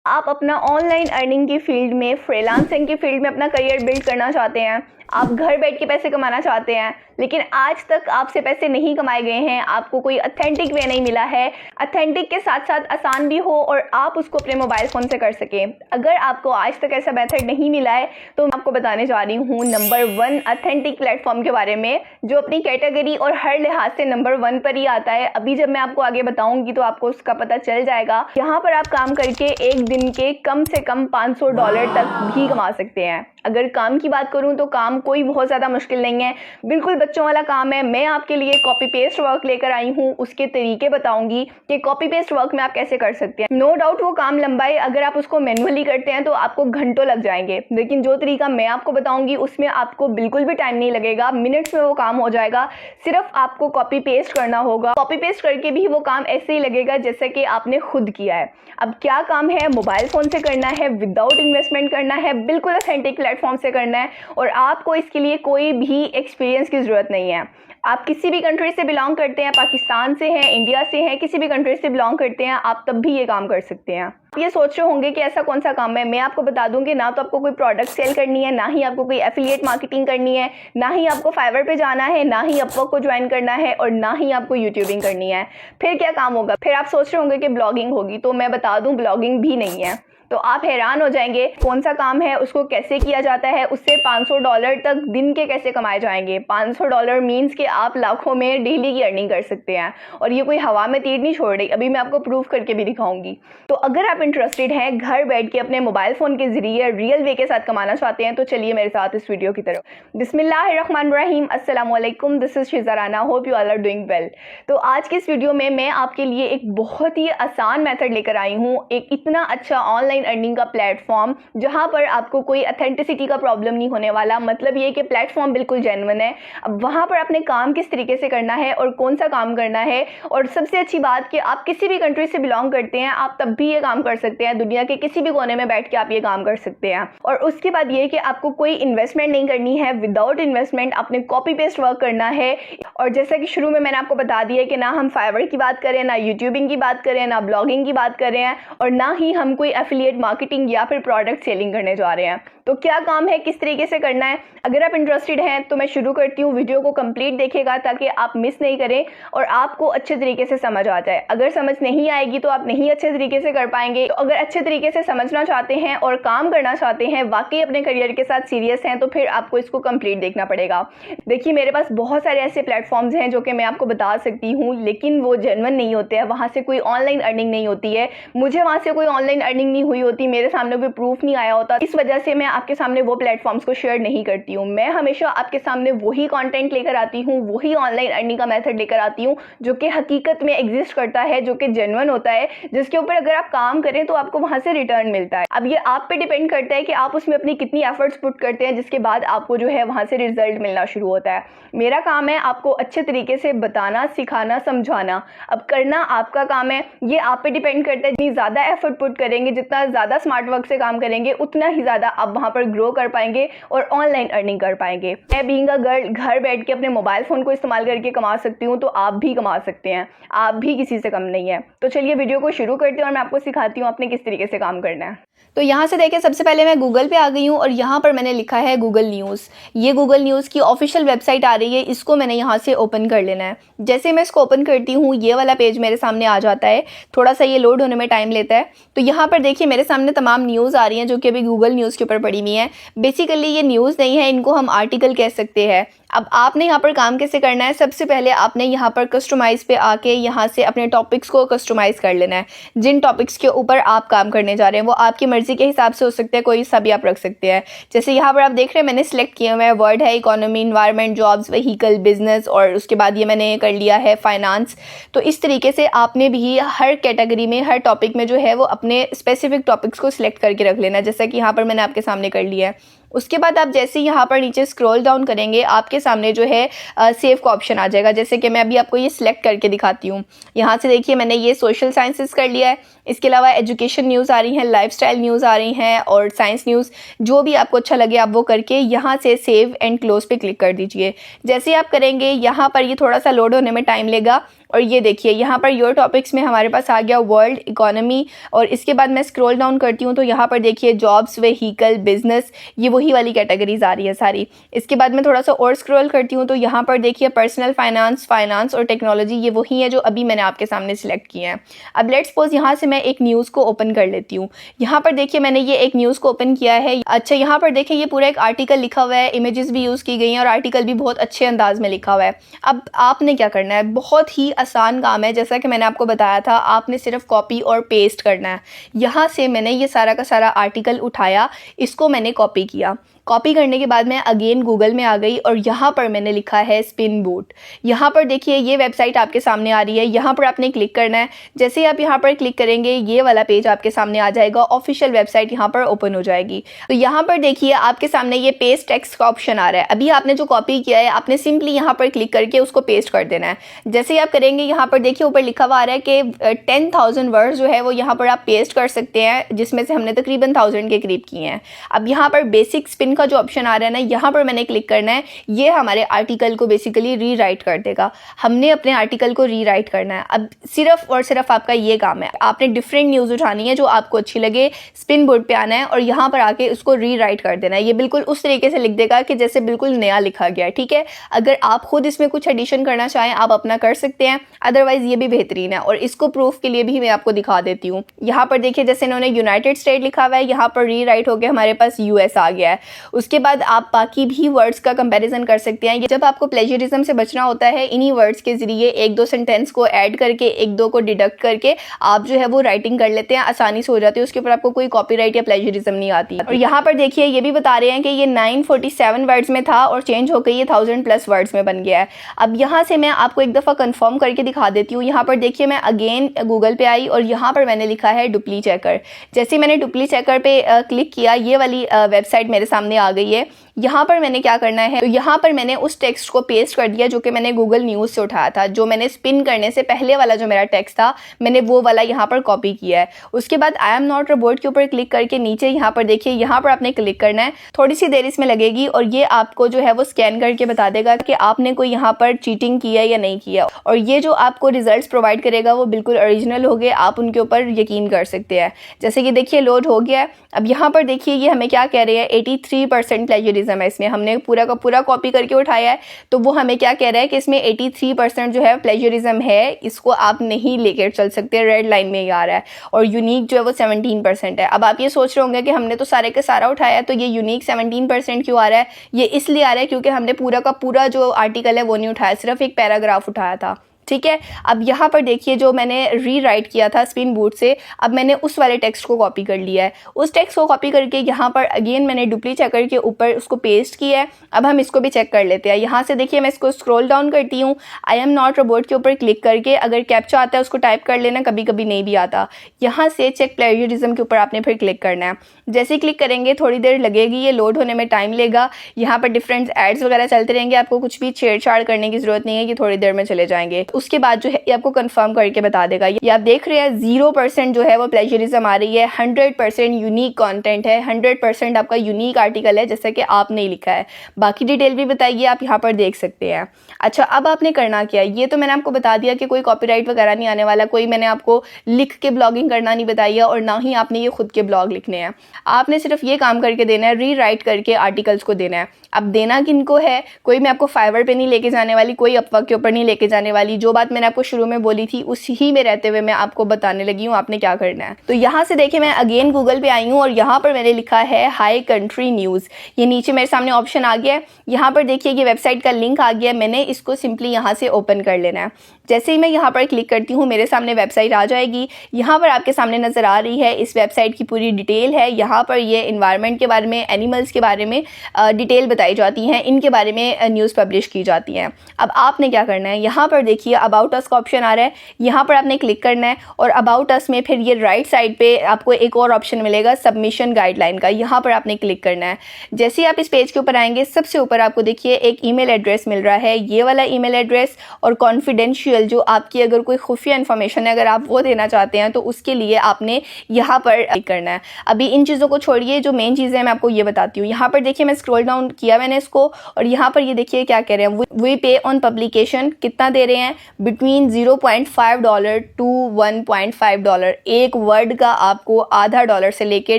आप अपना online earning की फील्ड में, फ्रीलांसिंग की फील्ड में अपना करियर बिल्ड करना चाहते हैं। आप घर बैठ के पैसे कमाना चाहते हैं, लेकिन आज तक आपसे पैसे नहीं कमाए गए हैं, आपको कोई ऑथेंटिक वे नहीं मिला है, ऑथेंटिक के साथ साथ आसान भी हो और आप उसको अपने मोबाइल फ़ोन से कर सकें। अगर आपको आज तक ऐसा मेथड नहीं मिला है तो मैं आपको बताने जा रही हूँ नंबर 1 ऑथेंटिक प्लेटफॉर्म के बारे में, जो अपनी कैटेगरी और हर लिहाज से नंबर 1 पर ही आता है। अभी जब मैं आपको आगे बताऊंगी तो आपको उसका पता चल जाएगा। यहाँ पर आप काम करके एक दिन के कम से कम $500 तक भी कमा सकते हैं। अगर काम की बात करूं तो काम कोई बहुत ज़्यादा मुश्किल नहीं है, बिल्कुल बच्चों वाला काम है। मैं आपके लिए कॉपी पेस्ट वर्क लेकर आई हूं, उसके तरीके बताऊंगी कि कॉपी पेस्ट वर्क में आप कैसे कर सकते हैं। नो डाउट वो काम लंबा है, अगर आप उसको मैनुअली करते हैं तो आपको घंटों लग जाएंगे, लेकिन जो तरीका मैं आपको बताऊंगी उसमें आपको बिल्कुल भी टाइम नहीं लगेगा, मिनट्स में वो काम हो जाएगा। सिर्फ आपको कॉपी पेस्ट करना होगा। कॉपी पेस्ट करके भी वो काम ऐसे ही लगेगा जैसे कि आपने खुद किया है। अब क्या काम है, मोबाइल फ़ोन से करना है, विदाउट इन्वेस्टमेंट करना है, बिल्कुल ऑथेंटिक प्लेटफॉर्म से करना है और आपको इसके लिए कोई भी एक्सपीरियंस की ज़रूरत नहीं है। आप किसी भी कंट्री से बिलोंग करते हैं, पाकिस्तान से हैं, इंडिया से हैं, किसी भी कंट्री से बिलोंग करते हैं, आप तब भी ये काम कर सकते हैं। आप ये सोच रहे होंगे कि ऐसा कौन सा काम है। मैं आपको बता दूं कि ना तो आपको कोई प्रोडक्ट सेल करनी है, ना ही आपको कोई एफिलिएट मार्केटिंग करनी है, ना ही आपको फाइवर पे जाना है, ना ही अपवर्क को ज्वाइन करना है और ना ही आपको यूट्यूबिंग करनी है। फिर क्या काम होगा? फिर आप सोच रहे होंगे कि ब्लॉगिंग होगी, तो मैं बता दूं ब्लॉगिंग भी नहीं है। तो आप हैरान हो जाएंगे कौन सा काम है, उसको कैसे किया जाता है, उससे $500 तक दिन के कैसे कमाए जाएंगे। $500 मीन्स कि आप लाखों में डेली की अर्निंग कर सकते हैं और ये कोई हवा में तीर नहीं छोड़ रही। अभी मैं आपको प्रूफ करके भी दिखाऊंगी। तो अगर आप इंटरेस्टेड हैं, घर बैठ के अपने मोबाइल फ़ोन के जरिए रियल वे के साथ कमाना चाहते हैं, तो चलिए मेरे साथ इस वीडियो की तरफ। बिस्मिल्लाहिर्रहमानिर्रहीम, अस्सलाम वालेकुम, this is Shiza Rana, hope you all are doing well. तो आज की इस वीडियो में मैं आपके लिए एक बहुत ही आसान मेथड लेकर आई हूँ, एक इतना अच्छा ऑनलाइन अर्निंग का प्लेटफॉर्म जहां पर आपको कोई ऑथेंटिसिटी का प्रॉब्लम नहीं होने वाला। मतलब ये कि प्लेटफॉर्म बिल्कुल जेन्युइन है। अब वहां पर आपने काम किस तरीके से करना है और कौन सा काम करना है, और सबसे अच्छी बात कि आप किसी भी कंट्री से बिलोंग करते हैं, आप तब भी ये काम कर सकते हैं। दुनिया के किसी भी कोने में बैठ के आप ये काम कर सकते हैं। और उसके बाद ये कि आपको कोई इन्वेस्टमेंट नहीं करनी है। विदाउट इन्वेस्टमेंट आपने कॉपी पेस्ट वर्क करना है। और जैसा कि शुरू में मैंने आपको बता दिया कि ना हम फाइवर की बात करें, ना यूट्यूबिंग की बात करें, ना ब्लॉगिंग की बात कर रहे हैं और ना ही हम कोई एफिलिएट मार्केटिंग या फिर प्रोडक्ट सेलिंग करने जा रहे हैं। तो क्या काम है, किस तरीके से करना है, अगर आप इंटरेस्टेड हैं तो मैं शुरू करती हूँ। वीडियो को कंप्लीट देखिएगा ताकि आप मिस नहीं करें और आपको अच्छे तरीके से समझ आ जाए। अगर समझ नहीं आएगी तो आप नहीं अच्छे तरीके से कर पाएंगे। तो अगर अच्छे तरीके से समझना चाहते हैं और काम करना चाहते हैं, वाकई अपने करियर के साथ सीरियस हैं, तो फिर आपको इसको कंप्लीट देखना पड़ेगा। देखिए, मेरे पास बहुत सारे ऐसे प्लेटफॉर्म्स हैं जो कि मैं आपको बता सकती हूँ, लेकिन वो जेन्युइन नहीं होते हैं। वहाँ से कोई ऑनलाइन अर्निंग नहीं होती है। मुझे वहाँ से कोई ऑनलाइन अर्निंग नहीं हुई होती, मेरे सामने कोई प्रूफ नहीं आया होता। इस वजह से मैं आपके सामने वो प्लेटफॉर्म्स को शेयर नहीं करती हूँ। मैं हमेशा आपके सामने वही कंटेंट लेकर आती हूँ, वही ऑनलाइन अर्निंग का मेथड लेकर आती हूँ जो कि हकीकत में एग्जिस्ट करता है, जो कि जेन्युइन होता है, जिसके ऊपर अगर आप काम करें तो आपको वहां से रिटर्न मिलता है। अब ये आप पे डिपेंड करता है कि आप उसमें अपनी कितनी एफर्ट्स पुट करते हैं, जिसके बाद आपको जो है वहां से रिजल्ट मिलना शुरू होता है। मेरा काम है आपको अच्छे तरीके से बताना, सिखाना, समझाना। अब करना आपका काम है, ये आप पे डिपेंड करता है। जितनी ज़्यादा एफर्ट पुट करेंगे, जितना ज़्यादा स्मार्ट वर्क से काम करेंगे, उतना ही ज़्यादा आप वहाँ पर ग्रो कर पाएंगे और ऑनलाइन अर्निंग कर पाएंगे। मैं बीइंग अ गर्ल घर बैठ के अपने मोबाइल फ़ोन को इस्तेमाल करके कमा सकती हूँ, तो आप भी कमा सकते हैं। आप भी किसी से कम नहीं है। तो चलिए वीडियो को शुरू करते हैं और मैं आपको सिखाती हूँ आपने किस तरीके से काम करना है। तो यहाँ से देखिए, सबसे पहले मैं गूगल पे आ गई हूँ और यहाँ पर मैंने लिखा है गूगल न्यूज़। ये गूगल न्यूज़ की ऑफिशियल वेबसाइट आ रही है, इसको मैंने यहाँ से ओपन कर लेना है। जैसे मैं इसको ओपन करती हूँ, ये वाला पेज मेरे सामने आ जाता है। थोड़ा सा ये लोड होने में टाइम लेता है। तो यहाँ पर देखिए मेरे सामने तमाम न्यूज़ आ रही हैं जो कि अभी गूगल न्यूज़ के ऊपर पड़ी हुई हैं। बेसिकली ये न्यूज़ नहीं है, इनको हम आर्टिकल कह सकते हैं। अब आपने यहाँ पर काम कैसे करना है, सबसे पहले आपने यहाँ पर कस्टमाइज़ पे आके यहाँ से अपने टॉपिक्स को कस्टमाइज़ कर लेना है। जिन टॉपिक्स के ऊपर आप काम करने जा रहे हैं वो आपकी मर्ज़ी के हिसाब से हो सकते हैं, कोई सा भी आप रख सकते हैं। जैसे यहाँ पर आप देख रहे हैं मैंने सेलेक्ट किया हुआ है, वर्ड है economy, environment, jobs, vehicle, business, और उसके बाद ये मैंने कर लिया है फाइनेंस। तो इस तरीके से आपने भी हर कैटेगरी में, हर टॉपिक में जो है वो अपने स्पेसिफिक टॉपिक्स को सिलेक्ट करके रख लेना है, जैसा कि यहाँ पर मैंने आपके सामने कर लिया है। उसके बाद आप जैसे यहाँ पर नीचे स्क्रॉल डाउन करेंगे, आपके सामने जो है सेव का ऑप्शन आ जाएगा। जैसे कि मैं अभी आपको ये सिलेक्ट करके दिखाती हूँ। यहाँ से देखिए मैंने ये सोशल साइंसेस कर लिया है। इसके अलावा एजुकेशन न्यूज़ आ रही हैं, लाइफस्टाइल न्यूज़ आ रही हैं और साइंस न्यूज़। जो भी आपको अच्छा लगे आप वो करके यहाँ से सेव एंड क्लोज पे क्लिक कर दीजिए। जैसे आप करेंगे यहाँ पर ये थोड़ा सा लोड होने में टाइम लेगा और ये देखिए यहाँ पर योर टॉपिक्स में हमारे पास आ गया वर्ल्ड इकोनॉमी, और इसके बाद मैं स्क्रॉल डाउन करती हूँ तो यहाँ पर देखिए जॉब्स, व्हीकल, बिजनेस, ये वही वाली कैटेगरीज आ रही है सारी। इसके बाद मैं थोड़ा सा और स्क्रॉल करती हूँ तो यहाँ पर देखिए पर्सनल फाइनेंस, फाइनेंस और टेक्नोलॉजी, ये वही है जो अभी मैंने आपके सामने सिलेक्ट किए हैं। अब लेट्स सपोज यहाँ से मैं एक न्यूज़ को ओपन कर लेती हूँ। यहाँ पर देखिए मैंने ये एक न्यूज़ को ओपन किया है। अच्छा, यहाँ पर देखिए ये पूरा एक आर्टिकल लिखा हुआ है, इमेजेस भी यूज़ की गई हैं और आर्टिकल भी बहुत अच्छे अंदाज में लिखा हुआ है। अब आपने क्या करना है, बहुत ही आसान काम है, जैसा कि मैंने आपको बताया था, आपने सिर्फ कॉपी और पेस्ट करना है। यहाँ से मैंने ये सारा का सारा आर्टिकल उठाया, इसको मैंने कॉपी किया। कॉपी करने के बाद मैं अगेन गूगल में आ गई और यहाँ पर मैंने लिखा है स्पिन बोट। यहाँ पर देखिए ये वेबसाइट आपके सामने आ रही है, यहाँ पर आपने क्लिक करना है। जैसे ही आप यहाँ पर क्लिक करेंगे ये वाला पेज आपके सामने आ जाएगा, ऑफिशियल वेबसाइट यहाँ पर ओपन हो जाएगी। तो यहाँ पर देखिए आपके सामने ये पेस्ट टेक्स्ट का ऑप्शन आ रहा है। अभी आपने जो कॉपी किया है आपने सिंपली यहाँ पर क्लिक करके उसको पेस्ट कर देना है। जैसे ही आप करेंगे यहाँ पर देखिए ऊपर लिखा हुआ आ रहा है कि 10,000 वर्ड्स जो है वो यहाँ पर आप पेस्ट कर सकते हैं, जिसमें से हमने तकरीबन 1000 के करीब किए हैं। अब यहाँ पर बेसिक स्पिन का जो ऑप्शन आ रहा है ना, यहाँ पर मैंने क्लिक करना है। ये हमारे आर्टिकल को बेसिकली रीराइट कर देगा। हमने अपने आर्टिकल को रीराइट करना है। अब सिर्फ और सिर्फ आपका ये काम है, आपने डिफरेंट न्यूज़ उठानी है जो आपको अच्छी लगे, स्पिन बोर्ड पे आना है और यहाँ पर आके उसको रीराइट कर देना है। ये बिल्कुल उस तरीके से लिख देगा कि जैसे बिल्कुल नया लिखा गया है। ठीक है, अगर आप खुद इसमें कुछ एडिशन करना चाहें आप अपना कर सकते हैं, अदरवाइज ये भी बेहतरीन है। और इसको प्रूफ के लिए भी मैं आपको दिखा देती हूँ। यहाँ पर देखिए जैसे इन्होंने यूनाइटेड स्टेट लिखा हुआ है, यहाँ पर रीराइट होकर हमारे पास यूएस आ गया है। उसके बाद आप बाकी भी वर्ड्स का कंपैरिजन कर सकते हैं। जब आपको प्लेजरिज्म से बचना होता है, इन्हीं वर्ड्स के जरिए एक दो सेंटेंस को ऐड करके एक दो को डिडक्ट करके आप जो है वो राइटिंग कर लेते हैं, आसानी से हो जाती है। उसके ऊपर आपको कोई कॉपीराइट या प्लेजरिज्म नहीं आती। और यहाँ पर देखिए ये भी बता रहे हैं कि ये 947 वर्ड्स में था और चेंज होकर ये 1000+ वर्ड्स में बन गया है। अब यहाँ से मैं आपको एक दफ़ा कंफर्म करके दिखा देती हूँ। यहाँ पर देखिए मैं अगेन गूगल पे आई और यहाँ पर मैंने लिखा है डुप्ली चेकर। जैसे मैंने डुप्ली चेकर पे क्लिक किया, ये वाली वेबसाइट मेरे सामने आ गई है। यहाँ पर मैंने क्या करना है, तो यहाँ पर मैंने उस टेक्स्ट को पेस्ट कर दिया जो कि मैंने गूगल न्यूज़ से उठाया था। जो मैंने स्पिन करने से पहले वाला जो मेरा टेक्स्ट था, मैंने वो वाला यहाँ पर कॉपी किया है। उसके बाद आई एम नॉट रोबोट के ऊपर क्लिक करके नीचे यहाँ पर देखिए, यहाँ पर आपने क्लिक करना है। थोड़ी सी देर इसमें लगेगी और ये आपको जो है वो स्कैन करके बता देगा कि आपने कोई यहाँ पर चीटिंग किया या नहीं किया। और ये जो आपको रिजल्ट्स प्रोवाइड करेगा वो बिल्कुल ओरिजिनल होंगे, आप उनके ऊपर यकीन कर सकते हैं। जैसे कि देखिए लोड हो गया है। अब यहाँ पर देखिए ये हमें क्या कह रहे हैं, 83% प्लेजरिज्म है इसमें। हमने पूरा का पूरा कॉपी करके उठाया है, तो वो हमें क्या कह रहा है कि इसमें 83% जो है प्लेजरिज्म है, इसको आप नहीं लेकर चल सकते, रेड लाइन में ही आ रहा है। और यूनिक जो है वो 17% है। अब आप ये सोच रहे होंगे कि हमने तो सारे का सारा उठाया, तो ये यूनिक 17% क्यों आ रहा है? ये इसलिए आ रहा है क्योंकि हमने पूरा का पूरा जो आर्टिकल है वो नहीं उठाया, सिर्फ एक पैराग्राफ उठाया था। ठीक है, अब यहाँ पर देखिए जो मैंने रीराइट किया था स्पिन बोर्ड से, अब मैंने उस वाले टेक्स्ट को कॉपी कर लिया है। उस टेक्स्ट को कॉपी करके यहाँ पर अगेन मैंने डुप्ली चेकर के ऊपर उसको पेस्ट किया है। अब हम इसको भी चेक कर लेते हैं। यहाँ से देखिए मैं इसको स्क्रॉल डाउन करती हूँ, आई एम नॉट रोबोट के ऊपर क्लिक करके अगर कैप्चा आता है उसको टाइप कर लेना, कभी कभी नहीं भी आता। यहाँ से चेक प्लेजरिज्म के ऊपर आपने फिर क्लिक करना है। जैसे ही क्लिक करेंगे थोड़ी देर लगेगी, ये लोड होने में टाइम लेगा। यहाँ पर डिफरेंट एड्स वगैरह चलते रहेंगे, आपको कुछ भी छेड़छाड़ करने की जरूरत नहीं है, ये थोड़ी देर में चले जाएंगे। उसके बाद जो है ये आपको कंफर्म करके बता देगा। ये आप देख रहे हैं 0% जो है वो प्लेजरिज्म आ रही है, 100% यूनिक कंटेंट है, 100% आपका यूनिक आर्टिकल है जैसा कि आपने लिखा है। बाकी डिटेल भी बताइए, आप यहाँ पर देख सकते हैं। अच्छा, अब आपने करना क्या है, ये तो मैंने आपको बता दिया कि कोई कॉपीराइट वगैरह नहीं आने वाला, कोई मैंने आपको लिख के ब्लॉगिंग करना नहीं बताई है और ना ही आपने ये खुद के ब्लॉग लिखने हैं। आपने सिर्फ ये काम करके देना है, रीराइट करके आर्टिकल्स को देना है। अब देना किनको है, कोई मैं आपको फाइवर पे नहीं लेके जाने वाली, कोई अफवाह के ऊपर नहीं लेके जाने वाली। जो बात मैंने आपको शुरू में बोली थी उसी में रहते हुए मैं आपको बताने लगी हूँ आपने क्या करना है। तो यहाँ से देखिए मैं अगेन गूगल पे आई हूँ और यहाँ पर मैंने लिखा है हाई कंट्री न्यूज़। ये नीचे मेरे सामने ऑप्शन आ गया है। यहाँ पर देखिए ये वेबसाइट का लिंक आ गया है, मैंने इसको सिंपली यहाँ से ओपन कर लेना है। जैसे ही मैं यहाँ पर क्लिक करती हूँ मेरे सामने वेबसाइट आ जाएगी। यहाँ पर आपके सामने नज़र आ रही है इस वेबसाइट की पूरी डिटेल है। यहाँ पर ये इन्वायरमेंट के बारे में, एनिमल्स के बारे में डिटेल बताई जाती हैं, इनके बारे में न्यूज़ पब्लिश की जाती हैं। अब आपने क्या करना है, यहाँ पर देखिए अबाउट अस का ऑप्शन आ रहा है, यहाँ पर आपने क्लिक करना है और अबाउट अस में फिर ये राइट साइड पे आपको एक और ऑप्शन मिलेगा सबमिशन गाइडलाइन का, यहाँ पर आपने क्लिक करना है। जैसे ही आप इस पेज के ऊपर आएंगे सबसे ऊपर आपको देखिए एक ईमेल एड्रेस मिल रहा है, ये वाला ईमेल एड्रेस और कॉन्फिडेंशियल जो आपकी अगर कोई खुफिया इन्फॉर्मेशन है अगर आप वो देना चाहते हैं तो उसके लिए आपने यहाँ पर क्लिक करना है। अभी इन चीज़ों को छोड़िए, जो मेन चीज़ें मैं आपको ये बताती हूँ। यहाँ पर देखिए मैं स्क्रॉल डाउन किया मैंने इसको और यहाँ पर ये देखिए क्या कह रहे हैं, वी पे ऑन पब्लिकेशन कितना दे रहे हैं, बिटवीन $0.5 टू $1.5। एक वर्ड का आपको आधा डॉलर से लेके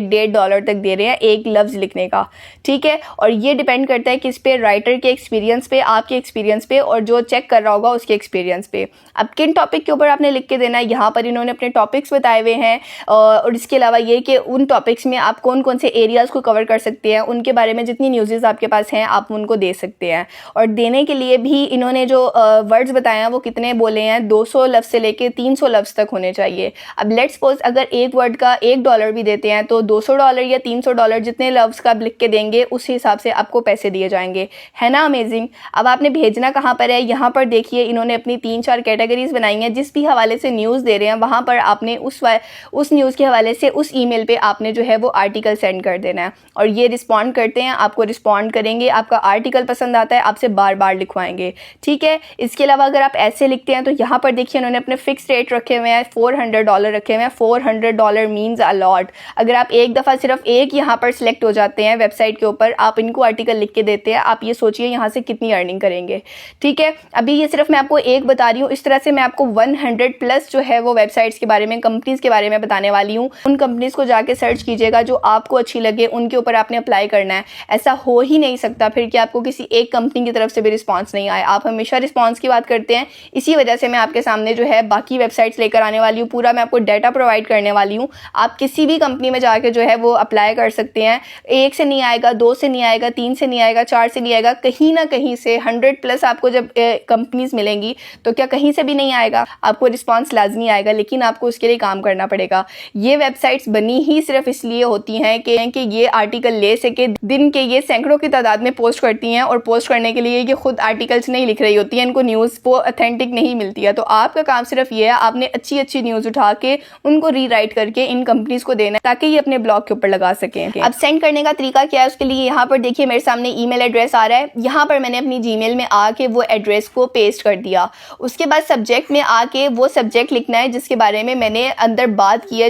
$1.5 तक दे रहे हैं एक लफ्ज़ लिखने का, ठीक है। और ये डिपेंड करता है किस पे, राइटर के एक्सपीरियंस पे, आपके एक्सपीरियंस पे, और जो चेक कर रहा होगा उसके एक्सपीरियंस पे। अब किन टॉपिक के ऊपर आपने लिख के देना है, यहाँ पर इन्होंने अपने टॉपिक्स बताए हुए हैं। और इसके अलावा ये कि उन टॉपिक्स में आप कौन कौन से एरियाज़ को कवर कर सकते हैं, उनके बारे में जितनी न्यूज़ेज़ आपके पास हैं आप उनको दे सकते हैं। और देने के लिए भी इन्होंने जो वर्ड्स बताए हैं वो कितने बोले हैं, 200 लफ्ज़ से लेके 300 लफ्ज़ तक होने चाहिए। अब लेट्स सपोज अगर एक वर्ड का $1 भी देते हैं तो $200 या $300 जितने लफ्ज़ का आप लिख के देंगे उस हिसाब से आपको पैसे दिए जाएंगे, है ना अमेजिंग। अब आपने भेजना कहाँ पर है, यहाँ पर देखिए इन्होंने अपनी 3-4 कैटेगरीज बनाई हैं। जिस भी हवाले से न्यूज़ दे रहे हैं वहाँ पर आपने उस न्यूज़ के हवाले से उस ईमेल पे आपने जो है वो आर्टिकल सेंड कर देना है, और ये रिस्पॉन्ड करते हैं, आपको रिस्पॉन्ड करेंगे, आपका आर्टिकल पसंद आता है, आपसे बार बार लिखवाएंगे, ठीक है। इसके अलावा अगर आप ऐसे लिखते हैं तो यहाँ पर देखिए उन्होंने अपने फिक्स रेट रखे हुए हैं, $400 रखे हुए हैं। $400 मीन्स अ लॉट। अगर आप एक दफ़ा सिर्फ एक यहाँ पर सिलेक्ट हो जाते हैं वेबसाइट के ऊपर, आप इनको आर्टिकल लिख के देते हैं, आप ये सोचिए यहाँ से कितनी अर्निंग करेंगे, ठीक है। अभी ये सिर्फ मैं आपको एक बता रही हूँ, इस तरह से मैं आपको 100+ जो है वो वेबसाइट्स के बारे में, कंपनीज़ के बारे में बताने वाली हूँ। उन कंपनीज़ को जाके सर्च कीजिएगा जो आपको अच्छी लगे, उनके ऊपर आपने अप्लाई करना है। ऐसा हो ही नहीं सकता फिर कि आपको किसी एक कंपनी की तरफ से भी रिस्पांस नहीं आए। आप हमेशा रिस्पांस की बात करते हैं, इसी वजह से मैं आपके सामने जो है बाकी वेबसाइट्स लेकर आने वाली हूँ, पूरा मैं आपको डाटा प्रोवाइड करने वाली हूँ। आप किसी भी कंपनी में जाके जो है वो अप्लाई कर सकते हैं। 1 से नहीं आएगा, 2 से नहीं आएगा, 3 से नहीं आएगा, 4 से नहीं आएगा, कहीं ना कहीं से 100+ आपको जब कंपनीज मिलेंगी तो क्या कहीं से भी नहीं आएगा, आपको रिस्पांस लाजमी आएगा, लेकिन आपको उसके लिए काम करना पड़ेगा। ये वेबसाइट्स बनी ही सिर्फ इसलिए होती हैं कि ये आर्टिकल ले सके। दिन के ये सैकड़ों की तादाद में पोस्ट करती हैं, और पोस्ट करने के लिए ये खुद आर्टिकल्स नहीं लिख रही होती हैं, इनको न्यूज़ वो ऑथेंटिक नहीं मिलती है। तो आपका काम सिर्फ ये है, आपने अच्छी अच्छी न्यूज़ उठा के उनको रीराइट करके इन कंपनीज को देना है ताकि ये अपने ब्लॉग के ऊपर लगा सकें। अब सेंड करने का तरीका क्या है, उसके लिए यहाँ पर देखिए मेरे सामने ईमेल एड्रेस आ रहा है। यहाँ पर मैंने अपनी जीमेल में आके वो एड्रेस को पेस्ट कर दिया। उसके बाद सब्जेक्ट में आके वो सब्जेक्ट लिखना है जिसके बारे में मैंने अंदर बात की है,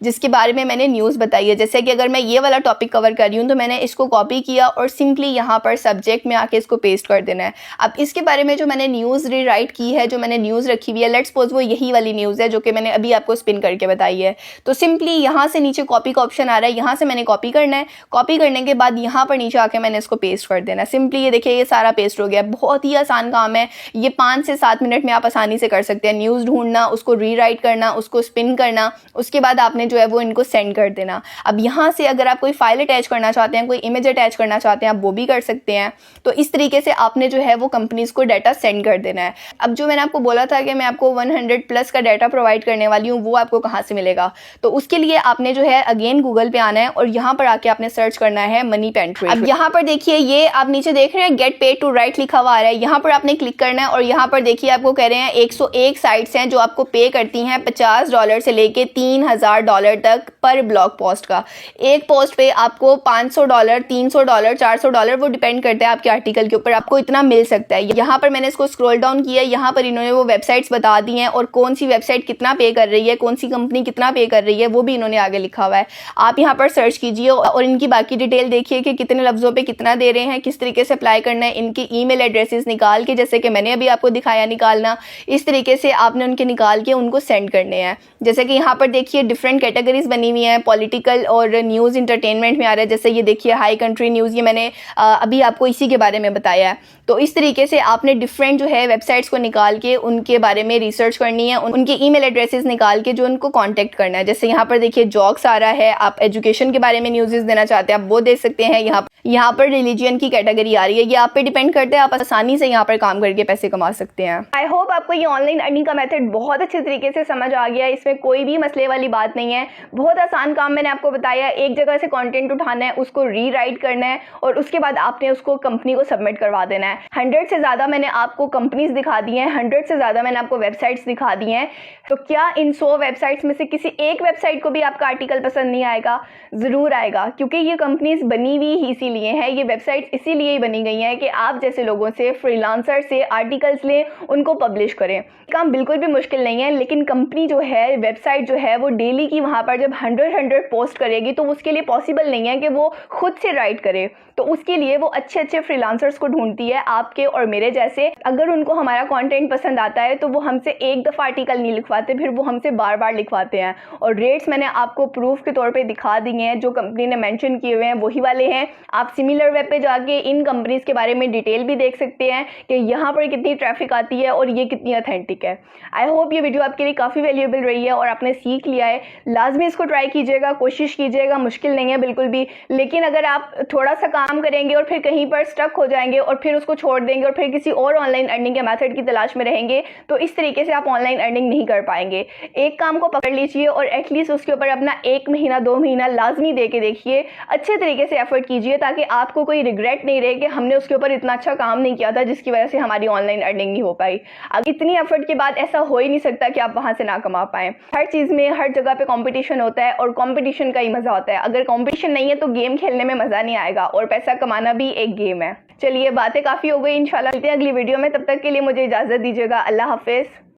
जिसके बारे में मैंने न्यूज़ बताई है। जैसे कि अगर मैं ये वाला टॉपिक कवर कर रही हूँ तो मैंने इसको कॉपी किया और सिंपली यहाँ पर सब्जेक्ट में आके इसको पेस्ट कर देना है। अब इसके बारे में जो मैंने न्यूज़ रीराइट की है, जो मैंने न्यूज़ रखी हुई है, लेट्स सपोज वो यही वाली न्यूज़ है जो कि मैंने अभी आपको स्पिन करके बताई है। तो सिंपली यहाँ से नीचे कॉपी का ऑप्शन आ रहा है, यहाँ से मैंने कॉपी करना है। कॉपी करने के बाद यहाँ पर नीचे आके मैंने इसको पेस्ट कर देना है। सिंपली ये देखिए ये सारा पेस्ट हो गया। बहुत ही आसान काम है, ये 5 से 7 मिनट में आप आसानी से कर सकते हैं। न्यूज़ ढूंढना, उसको रीराइट करना, उसको स्पिन करना, उसके बाद आपने जो है वो इनको सेंड कर देना। अब यहाँ से अगर आप कोई फाइल अटैच करना चाहते हैं, कोई इमेज अटैच करना चाहते हैं, आप वो भी कर सकते हैं। तो इस तरीके से आपने जो है वो कंपनीज को डाटा सेंड कर देना है। अब जो मैंने आपको बोला था कि मैं आपको 100+ का डाटा प्रोवाइड करने वाली हूँ, वो आपको कहाँ से मिलेगा, तो उसके लिए आपने जो है अगेन गूगल पे आना है और यहाँ पर आके आपने सर्च करना है मनी पेंट्री। अब यहाँ पर देखिए ये आप नीचे देख रहे हैं गेट पेड टू राइट लिखा हुआ आ रहा है, यहाँ पर आपने क्लिक करना है और यहाँ पर देखिए आपको कह रहे हैं 101 साइट्स हैं जो आपको पे करती हैं $50 से लेके $3000 तक पर ब्लॉग पोस्ट का। एक पोस्ट पे आपको $500, $300, $400, वो डिपेंड करता है आपके आर्टिकल के ऊपर, आपको इतना मिल सकता है। यहाँ पर मैंने इसको स्क्रॉल डाउन किया, यहाँ पर इन्होंने वो वेबसाइट्स बता दी हैं और कौन सी वेबसाइट कितना पे कर रही है, कौन सी कंपनी कितना पे कर रही है, वो भी इन्होंने आगे लिखा हुआ है। आप यहाँ पर सर्च कीजिए और इनकी बाकी डिटेल देखिए कि कितने लफ्ज़ों पे कितना दे रहे हैं, किस तरीके से अप्लाई करना है। इनकी ईमेल एड्रेसेस निकाल के, जैसे कि मैंने अभी आपको दिखाया निकालना, इस तरीके से आपने उनके निकाल के उनको सेंड करने हैं। जैसे कि यहाँ पर देखिए डिफरेंट कैटेगरीज बनी हुई हैं, पॉलिटिकल और न्यूज़ इंटरटेनमेंट में आ रहा है। जैसे ये देखिए हाई कंट्री न्यूज़, ये मैंने अभी आपको इसी के बारे में बताया है। तो इस तरीके से आपने डिफरेंट जो है वेबसाइट्स को निकाल के उनके बारे में रिसर्च करनी है, उनके ईमेल एड्रेसेस निकाल के जो उनको कांटेक्ट करना है। जैसे यहाँ पर देखिए जॉक्स आ रहा है, आप एजुकेशन के बारे में न्यूज़ देना चाहते हैं आप वो दे सकते हैं। यहाँ पर रिलीजियन की कैटेगरी आ रही है, ये आप पे डिपेंड करता है, आप आसानी से यहाँ पर काम करके पैसे कमा सकते हैं। आई होप आपको ये ऑनलाइन अर्निंग का मेथड बहुत अच्छे तरीके से समझ आ गया, इसमें कोई भी मसले वाली बात नहीं है। बहुत आसान काम मैंने आपको बताया, एक जगह से कंटेंट उठाना है, उसको रीराइट करना है और उसके बाद आपने उसको कंपनी को सबमिट करवा देना है। 100 से ज़्यादा मैंने आपको कंपनीज दिखा दी हैं, 100 से ज़्यादा मैंने आपको वेबसाइट्स दिखा दी हैं। तो क्या इन 100 वेबसाइट्स में से किसी एक वेबसाइट को भी आपका आर्टिकल पसंद नहीं आएगा? ज़रूर आएगा, क्योंकि ये कंपनीज बनी हुई ही इसीलिए लिए हैं, ये वेबसाइट्स इसीलिए ही बनी गई हैं कि आप जैसे लोगों से, फ्रीलांसर से आर्टिकल्स लें, उनको पब्लिश करें। काम बिल्कुल भी मुश्किल नहीं है, लेकिन कंपनी जो है, वेबसाइट जो है, वो डेली की वहाँ पर जब 100 पोस्ट करेगी तो उसके लिए पॉसिबल नहीं है कि वो खुद से राइट करे। तो उसके लिए वो अच्छे अच्छे फ्रीलांसर्स को ढूंढती है, आपके और मेरे जैसे। अगर उनको हमारा कंटेंट पसंद आता है तो वो हमसे एक दफ़ा आर्टिकल नहीं लिखवाते, फिर वो हमसे बार बार लिखवाते हैं। और रेट्स मैंने आपको प्रूफ के तौर पे दिखा दिए हैं, जो कंपनी ने मेंशन किए हुए हैं वही वाले हैं। आप सिमिलर वेब पे जाके इन कंपनीज के बारे में डिटेल भी देख सकते हैं कि यहाँ पर कितनी ट्रैफिक आती है और ये कितनी ऑथेंटिक है। आई होप ये वीडियो आपके लिए काफ़ी वैल्यूएबल रही है और आपने सीख लिया है। लाजमी इसको ट्राई कीजिएगा, कोशिश कीजिएगा, मुश्किल नहीं है बिल्कुल भी। लेकिन अगर आप थोड़ा सा काम करेंगे और फिर कहीं पर स्टक हो जाएंगे और फिर उसको छोड़ देंगे और फिर किसी और ऑनलाइन अर्निंग के मेथड की तलाश में रहेंगे, तो इस तरीके से आप ऑनलाइन अर्निंग नहीं कर पाएंगे। एक काम को पकड़ लीजिए और एटलीस्ट उसके ऊपर अपना 1 महीना 2 महीना लाजमी दे के देखिए, अच्छे तरीके से एफर्ट कीजिए, ताकि आपको कोई रिग्रेट नहीं रहे कि हमने उसके ऊपर इतना अच्छा काम नहीं किया था जिसकी वजह से हमारी ऑनलाइन अर्निंग नहीं हो पाई। अब इतनी एफर्ट के बाद ऐसा हो ही नहीं सकता कि आप वहां से ना कमा पाएं। हर चीज़ में, हर जगह पे कंपटीशन होता है और कंपटीशन का ही मज़ा होता है। अगर कंपटीशन नहीं है तो गेम खेलने में मज़ा नहीं आएगा, और पैसा कमाना भी एक गेम है। चलिए, बातें काफ़ी हो गई, इंशाल्लाह मिलते हैं अगली वीडियो में। तब तक के लिए मुझे इजाज़त दीजिएगा। अल्लाह हाफिज़।